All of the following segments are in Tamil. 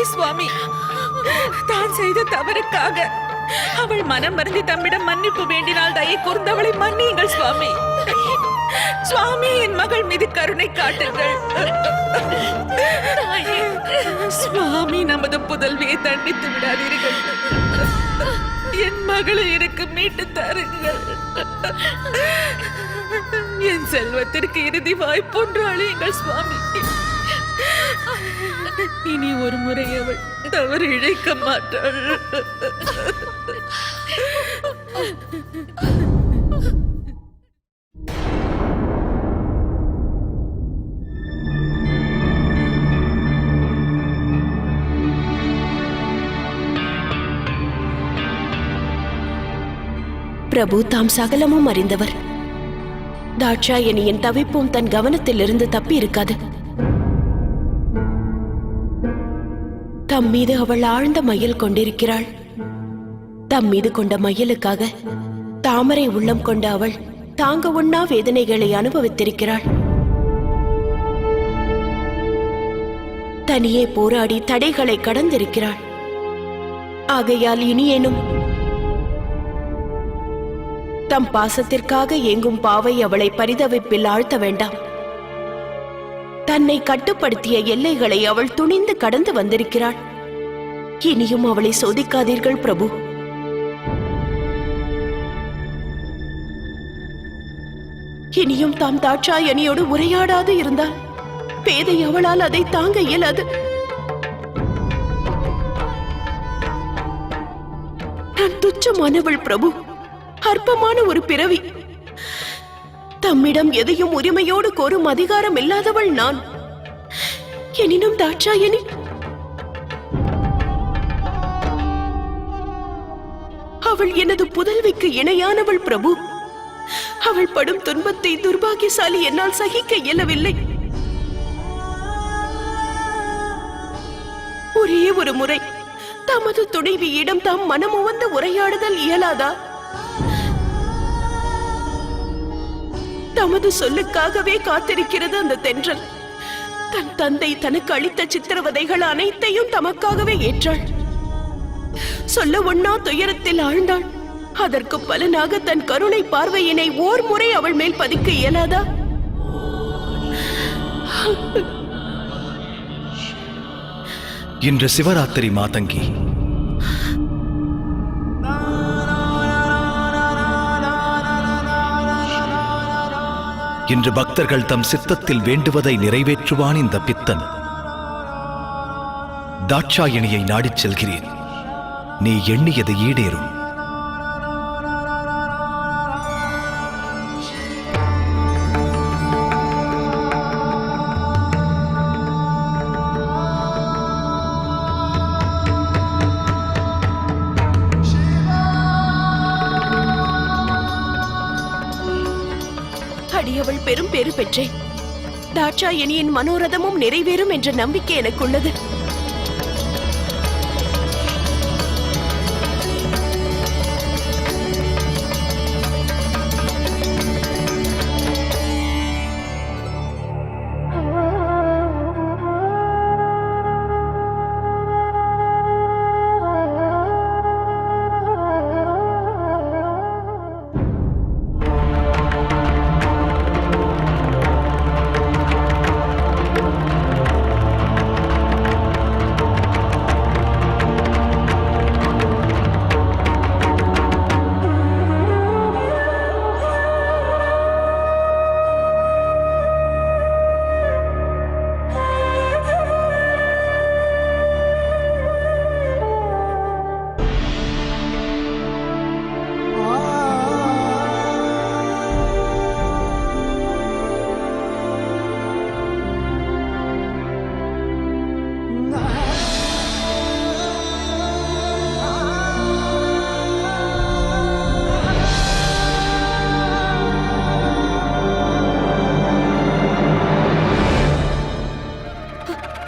இல்லை சுவாமி. தான் செய்த தவறுக்காக அவள் மனம் வருந்தி தம்மிடம் மன்னிப்பு வேண்டினால் தயை கூர்ந்தவளை மன்னியுங்கள் சுவாமி. சுவாமி, என் மகள் மீது கருணை காட்டுங்கள். சுவாமி, நமது புதல்வியை தண்டித்து விடாதீர்கள். என் மகளை எனக்கு மீட்டு தாருங்கள். என் செல்வத்திற்கு இறுதி வாய்ப்பொன்று அழியுங்கள் சுவாமி. இனி ஒரு முறை அவள் தவறு இழைக்க மாட்டாள். பிரபு தாம் சகலமும் அறிந்தவர். தாட்சாயணியின் தவிப்பும் தன் கவனத்திலிருந்து தப்பி இருக்காது. தம் மீது அவள் ஆழ்ந்த மையல் கொண்டிருக்கிறாள். தம் மீது கொண்ட மையலுக்காக தாமரை உள்ளம் கொண்ட அவள் தாங்க உண்ணா வேதனைகளை அனுபவித்திருக்கிறாள். தனியே போராடி தடைகளை கடந்திருக்கிறாள். ஆகையால் இனியேனும் தம் பாசத்திற்காக ஏங்கும் பாவை அவளை பரிதவிப்பில் ஆழ்த்த வேண்டாம். தன்னை கட்டுப்படுத்திய எல்லைகளை அவள் துணிந்து கடந்து வந்திருக்கிறாள். இனியும் அவளை சோதிக்காதீர்கள் பிரபு. இனியும் தாம் தாட்சாயணியோடு உரையாடாது இருந்தால் பேதை அவளால் அதை தாங்க இயலாது. நான் துச்சமானவள் பிரபு, அற்பமான ஒரு பிறவி. தம்மிடம் எதையும் உரிமையோடு கோரும் அதிகாரம் இல்லாதவள் நான். எனினும் தாட்சாயணி அவள் எனது புதல்விக்கு இணையானவள் பிரபு. அவள் படும் துன்பத்தை துர்பாகியசாலி என்னால் சகிக்க இயலவில்லை. ஒரே ஒரு முறை தமது துணைவியிடம் தாம் மனமுவந்து உரையாடுதல் இயலாதா? தமது சொல்லுக்காகவே காத்திருக்கிறது அந்த தென்றல். தன் தந்தை தனக்கு அளித்த சித்திரவதைகள் அனைத்தையும் தமக்காகவே ஏற்றாள். சொல்ல ஒண்ணா துயரத்தில் ஆழ்ந்தாள். அதற்கு பலனாக தன் கருணை பார்வையினை ஓர் முறை அவள் மேல் பதிக்க இயலாதா? இன்று சிவராத்திரி மாதங்கி. இன்று பக்தர்கள் தம் சித்தத்தில் வேண்டுவதை நிறைவேற்றுவான் இந்த பித்தன். தாட்சாயணியை நாடிச் செல்கிறேன். நீ எண்ணியது ஈடேறும். அடியவள் பெரும் பேறு பெற்றேன். தாட்சாயணியின் மனோரதமும் நிறைவேறும் என்ற நம்பிக்கை எனக்குள்ளது.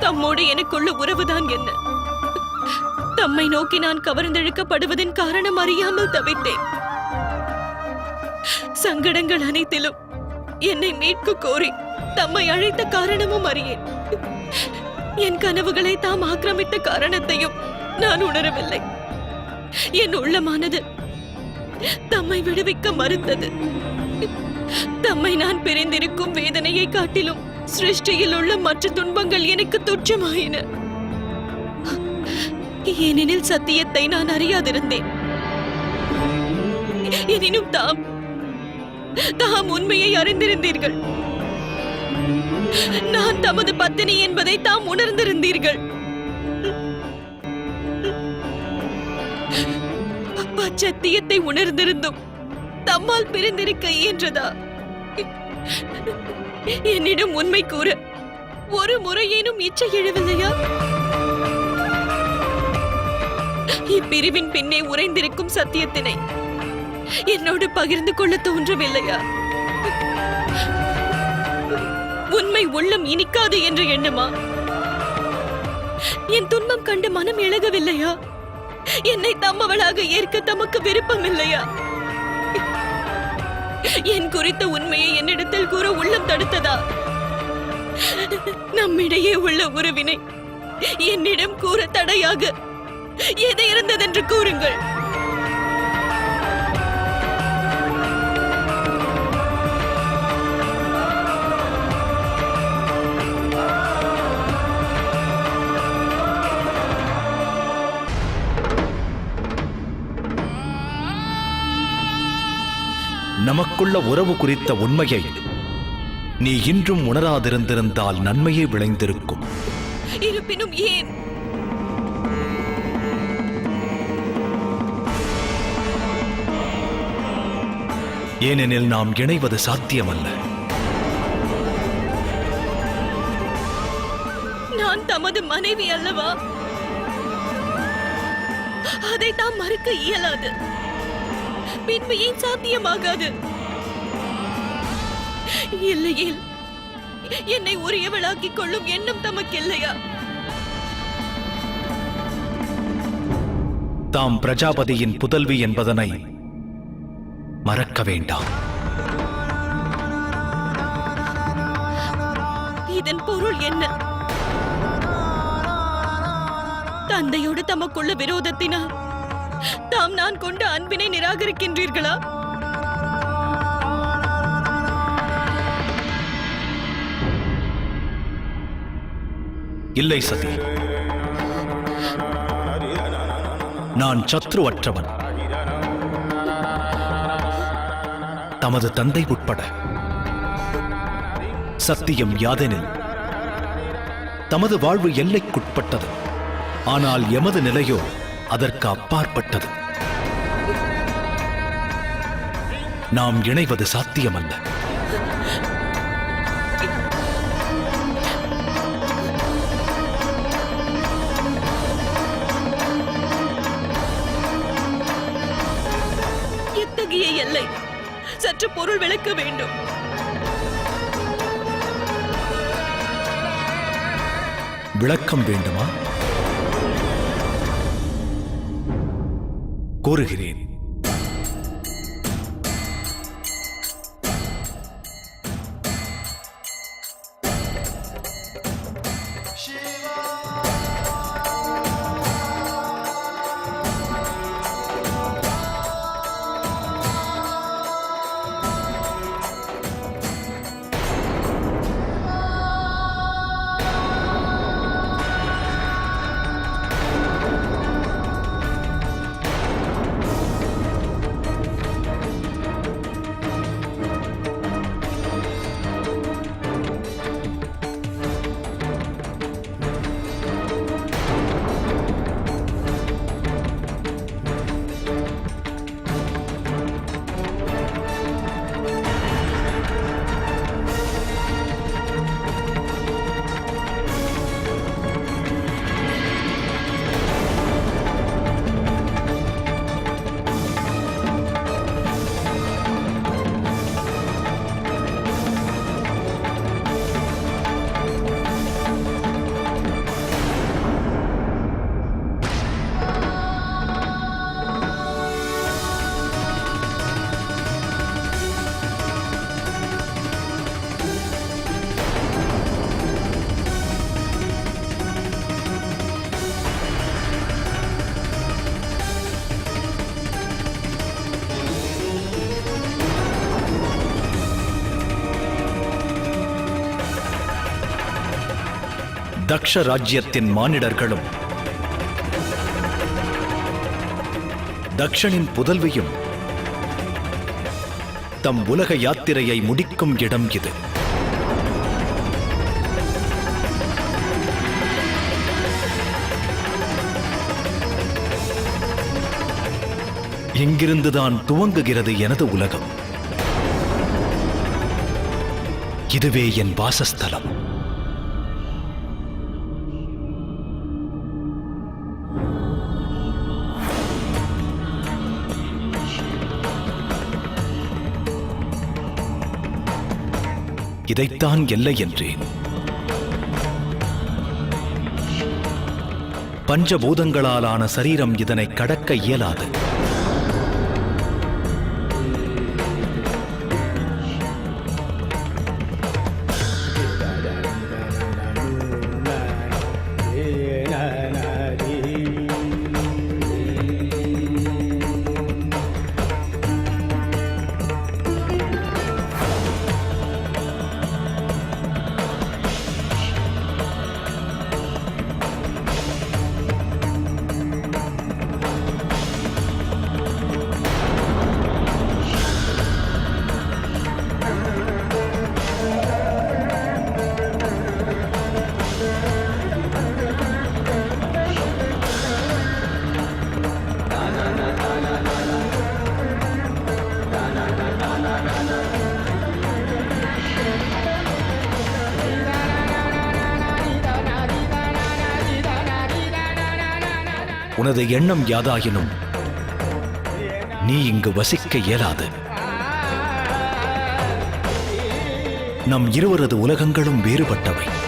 தம்மோடு எனக்குள்ள உறவுதான் என்ன? தம்மை நோக்கி நான் கவர்ந்தெழுக்கப்படுவதின் காரணம் அறியாமல் தவித்தேன். சங்கடங்கள் அனைத்திலும் என்னை மீட்க கோரி தம்மை அழைத்த காரணமும் அறியேன். என் கனவுகளை தாம் ஆக்கிரமித்த காரணத்தையும் நான் உணரவில்லை. என் உள்ளமானது தம்மை விடுவிக்க மறுத்தது. தம்மை நான் பிரிந்திருக்கும் வேதனையை காட்டிலும் சிருஷ்டியில் உள்ள மற்ற துன்பங்கள் எனக்கு துச்சமாயின. ஏனெனில் சத்தியத்தை நான் அறியாதிருந்தேன். எனினும் தாம் உண்மையை அறிந்திருந்தீர்கள். நான் தமது பத்தினி என்பதை தாம் உணர்ந்திருந்தீர்கள். சத்தியத்தை உணர்ந்திருந்தும் தம்மால் பிரிந்திருக்க இயன்றதா? என்னிடம் உண்மை கூற ஒரு முறையேனும் இச்சை எழவில்லையா? இப்பிரிவின் பின்னே உறைந்திருக்கும் சத்தியத்தினை என்னோடு பகிர்ந்து கொள்ள தோன்றவில்லையா? உண்மை உள்ளம் இனிக்காது என்ற எண்ணமா? என் துன்பம் கண்டு மனம் இழகவில்லையா? என்னை தம்மவளாக ஏற்க தமக்கு விருப்பம் இல்லையா? என் குறித்த உண்மையை என்னிடத்தில் கூற உள்ளம் தடுத்ததா? நம்மிடையே உள்ள உறவினை என்னிடம் கூற தடையாக எது இருந்ததென்று கூறுங்கள். நமக்குள்ள உறவு குறித்த உண்மையை நீ இன்றும் உணராதிருந்திருந்தால் நன்மையே விளைந்திருக்கும். இருப்பினும் ஏன்? ஏனெனில் நாம் இணைவது சாத்தியமல்ல. நான் தமது மனைவி அல்லவா? அதை தாம் மறுக்க இயலாது. பின்பு ஏன் சாத்தியமாகாது? இல்லையேல் என்னை உரியவளாக்கிக் கொள்ளும் எண்ணம் தமக்கு இல்லையா? தாம் பிரஜாபதியின் புதல்வி என்பதனை மறக்க வேண்டாம். இதன் பொருள் என்ன? தந்தையோடு தமக்குள்ள விரோதத்தினால் தாம் நான் கொண்ட அன்பினை நிராகரிக்கின்றீர்களா? இல்லை சதி, நான் சத்ருவற்றவன். தமது தந்தை உட்பட சத்தியம் யாதெனில் தமது வாழ்வு எல்லைக்குட்பட்டது. ஆனால் எமது நிலையோ அதற்கு அப்பாற்பட்டது. நாம் இணைவது சாத்தியமல்ல. எத்தகைய எல்லை? சற்று பொருள் விளக்க வேண்டும். விளக்கம் வேண்டுமா? கூறுகிறேன். தக்ஷ ராஜ்யத்தின் மானிடர்களும் தக்ஷனின் புதல்வியும் தம் உலக யாத்திரையை முடிக்கும் இடம் இது. இங்கிருந்துதான் துவங்குகிறது எனது உலகம். இதுவே என் வாசஸ்தலம். இதைத்தான் எல்லை என்றேன். பஞ்சபூதங்களாலான சரீரம் இதனை கடக்க இயலாது. உனது எண்ணம் யாதாயினும் நீ இங்கு வசிக்க இயலாது. நம் இருவரது உலகங்களும் வேறுபட்டவை.